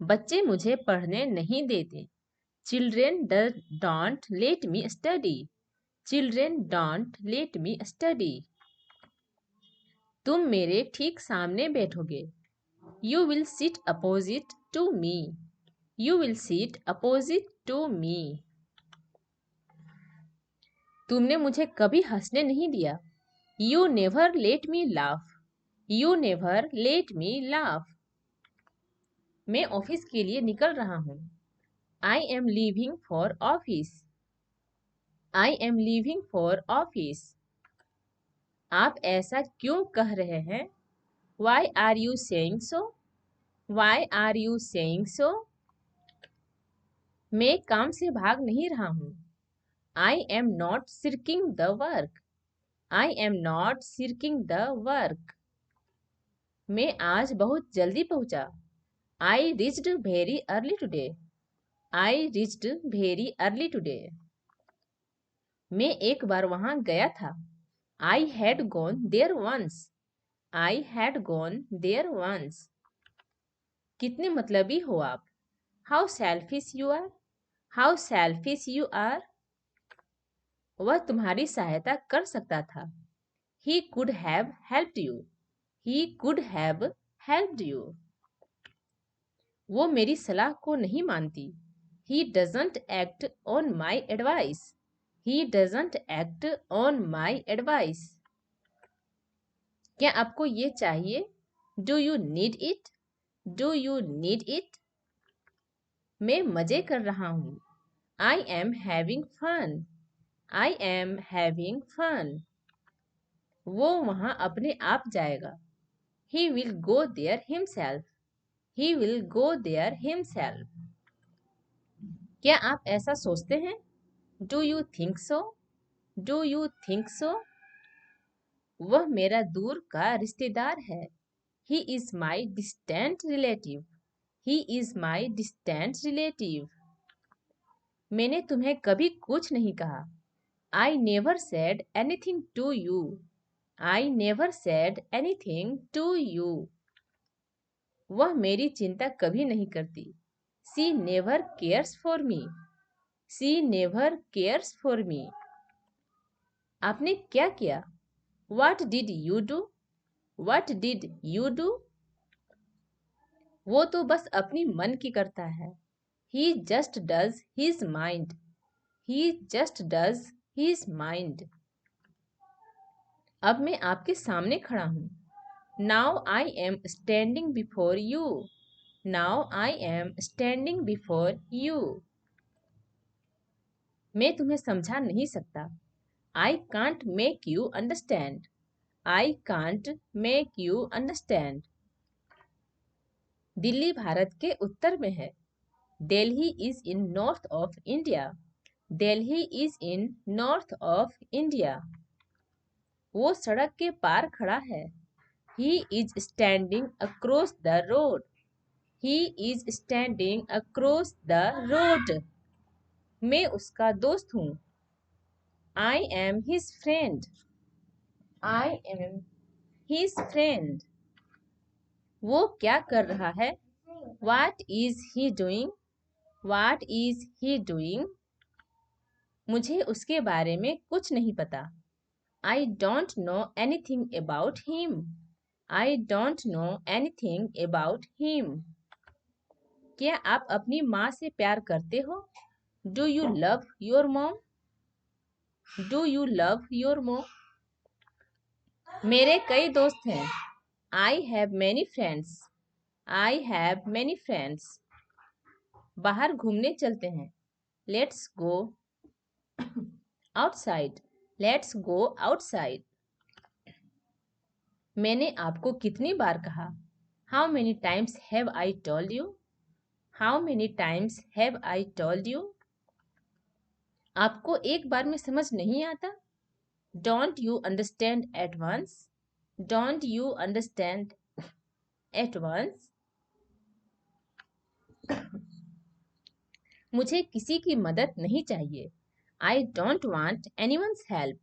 बच्चे मुझे पढ़ने नहीं देते। Children don't let me study. Children don't let me study. तुम मेरे ठीक सामने बैठोगे। You will sit opposite to me. You will sit opposite to me. तुमने मुझे कभी हंसने नहीं दिया। You never let me laugh. You never let me laugh. मैं ऑफिस के लिए निकल रहा हूँ। I am leaving for office. I am leaving for office. आप ऐसा क्यों कह रहे हैं? Y are you saying so? Why are you saying so? मैं काम से भाग नहीं रहा हूँ। I am not shirking the work. I am not shirking the work. मैं आज बहुत जल्दी पहुंचा। I reached very early today. I reached very early today. मैं एक बार वहां गया था। I had gone there once. I had gone there once. कितने मतलबी हो आप? How selfish you are. How selfish you are. वह तुम्हारी सहायता कर सकता था। He could have helped you. He could have helped you. वो मेरी सलाह को नहीं मानती। He doesn't act on my advice. He doesn't act on my advice. क्या आपको ये चाहिए? Do you need it? Do you need it? मैं मजे कर रहा हूँ। I am having fun. I am having fun. वो वहां अपने आप जाएगा। He will go there himself. He will go there himself. क्या आप ऐसा सोचते हैं? Do you think so? Do you think so? वह मेरा दूर का रिश्तेदार है। He is my distant relative. He is my distant relative. मैंने तुम्हें कभी कुछ नहीं कहा। I never said anything to you. I never said anything to you. वह मेरी चिंता कभी नहीं करती। She never cares for me. She never cares for me. आपने क्या किया? What did you do? What did you do? वो तो बस अपनी मन की करता है। He just does his mind. He just does his mind. अब मैं आपके सामने खड़ा हूँ। Now I am standing before you. Now I am standing before you. मैं तुम्हें समझा नहीं सकता। I can't make you understand. I can't make you understand. Delhi Bharat के उत्तर में है। Delhi is in north of India. Delhi is in north of India. वो सड़क के पार खड़ा है। He is standing across the road. He is standing across the road. मैं उसका दोस्त हूँ। I am his friend. I am his friend. वो क्या कर रहा है? What is he doing? What is he doing? मुझे उसके बारे में कुछ नहीं पता। I don't know anything about him. I don't know anything about him. क्या आप अपनी माँ से प्यार करते हो? Do you love your mom? Do you love your mom? मेरे कई दोस्त हैं। I have many friends. I have many friends. बाहर घूमने चलते हैं। Let's go outside. Let's go outside. मैंने आपको कितनी बार कहा? How many times have I told you? How many times have I told you? आपको एक बार में समझ नहीं आता? Don't you understand at once? Don't you understand at once? मुझे किसी की मदद नहीं चाहिए। I don't want anyone's help.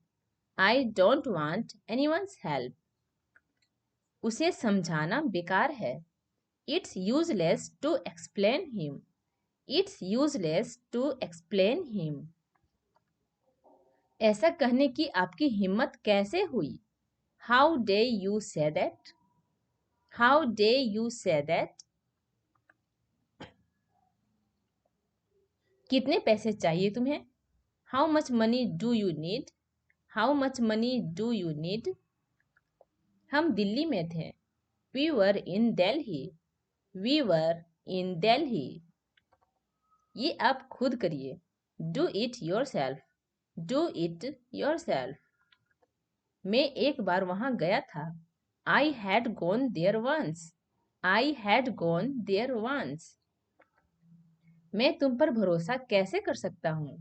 I don't want anyone's help. उसे समझाना बेकार है। It's useless to explain him. It's useless to explain him. ऐसा कहने की आपकी हिम्मत कैसे हुई? How dare you say that? How dare you say that? कितने पैसे चाहिए तुम्हें? How much money do you need? How much money do you need? हम दिल्ली में थे. We were in Delhi. We were in Delhi. ये आप खुद करिए. Do it yourself. Do it yourself. मैं एक बार वहां गया था. I had gone there once. I had gone there once. मैं तुम पर भरोसा कैसे कर सकता हूँ?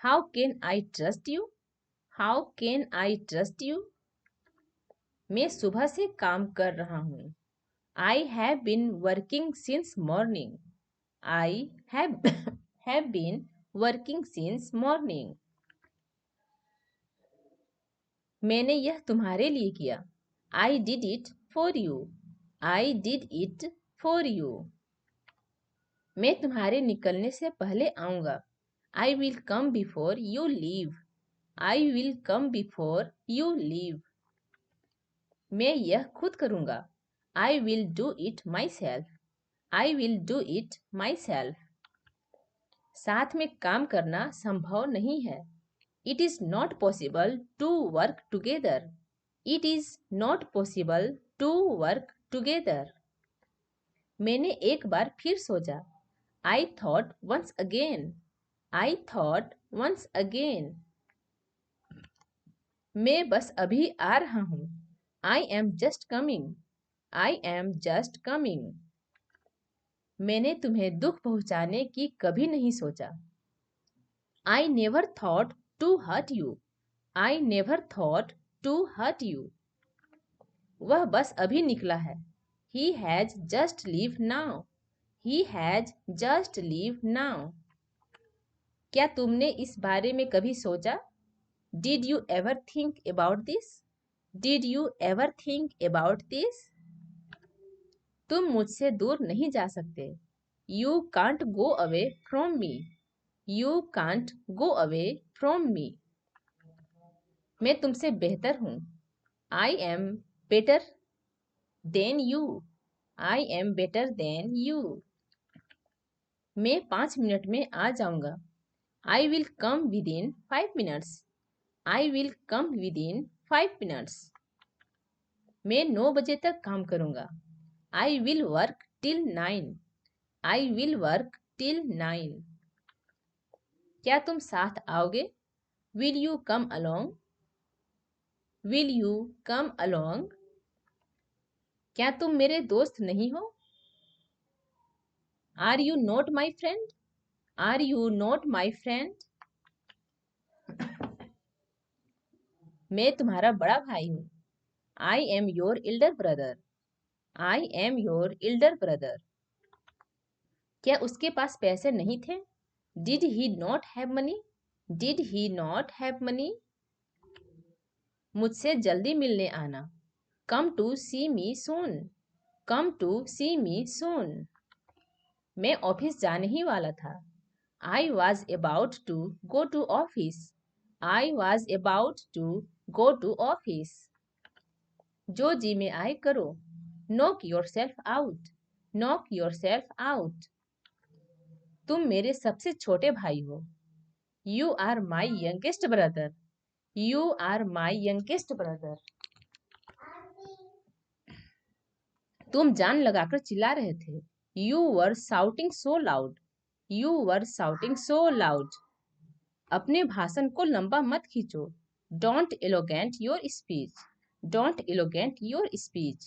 How can I trust you? How can I trust you? मैं सुबह से काम कर रहा हूँ. I have been working since morning. I have been working since morning. मैंने यह तुम्हारे लिए किया. I did it for you. I did it for you. मैं तुम्हारे निकलने से पहले आऊंगा. I will come before you leave. I will come before you leave. मैं यह खुद करूंगा. I will do it myself. I will do it myself. साथ में काम करना संभव नहीं है. It is not possible to work together. It is not possible to work together. मैंने एक बार फिर सोचा. I thought once again. I thought once again. मैं बस अभी आ रहा हूँ. I am just coming. I am just coming. मैंने तुम्हें दुख पहुंचाने की कभी नहीं सोचा. I never thought to hurt you. I never thought to hurt you. वह बस अभी निकला है. He has just leave now. He has just leave now. क्या तुमने इस बारे में कभी सोचा? Did you ever think about this? Did you ever think about this? तुम मुझसे दूर नहीं जा सकते. You can't go away from me. You can't go away from me. मैं तुमसे बेहतर हूँ. I am better than you. I am better than you. मैं 5 मिनट में आ जाऊंगा. I will come within 5 minutes. I will come within 5 minutes. मैं 9 बजे तक काम करूंगा. I will work till 9. I will work till 9. क्या तुम साथ आओगे? Will you come along? Will you come along? क्या तुम मेरे दोस्त नहीं हो? Are you not my friend? Are you not my friend? मैं तुम्हारा बड़ा भाई हूँ. I am your elder brother. I am your elder brother. क्या उसके पास पैसे नहीं थे? Did he not have money? Did he not have money? मुझसे जल्दी मिलने आना. Come to see me soon. Come to see me soon. मैं ऑफिस जाने ही वाला था. I was about to go to office. I was about to go to office. जो जी में आए करो. Knock yourself out. Knock yourself out. तुम मेरे सबसे छोटे भाई हो. You are my youngest brother. You are my youngest brother. तुम जान लगाकर चिल्ला रहे थे. You were shouting so loud. You were shouting so loud. अपने भाषण को लंबा मत खींचो. Don't elongate your speech. Don't elongate your speech.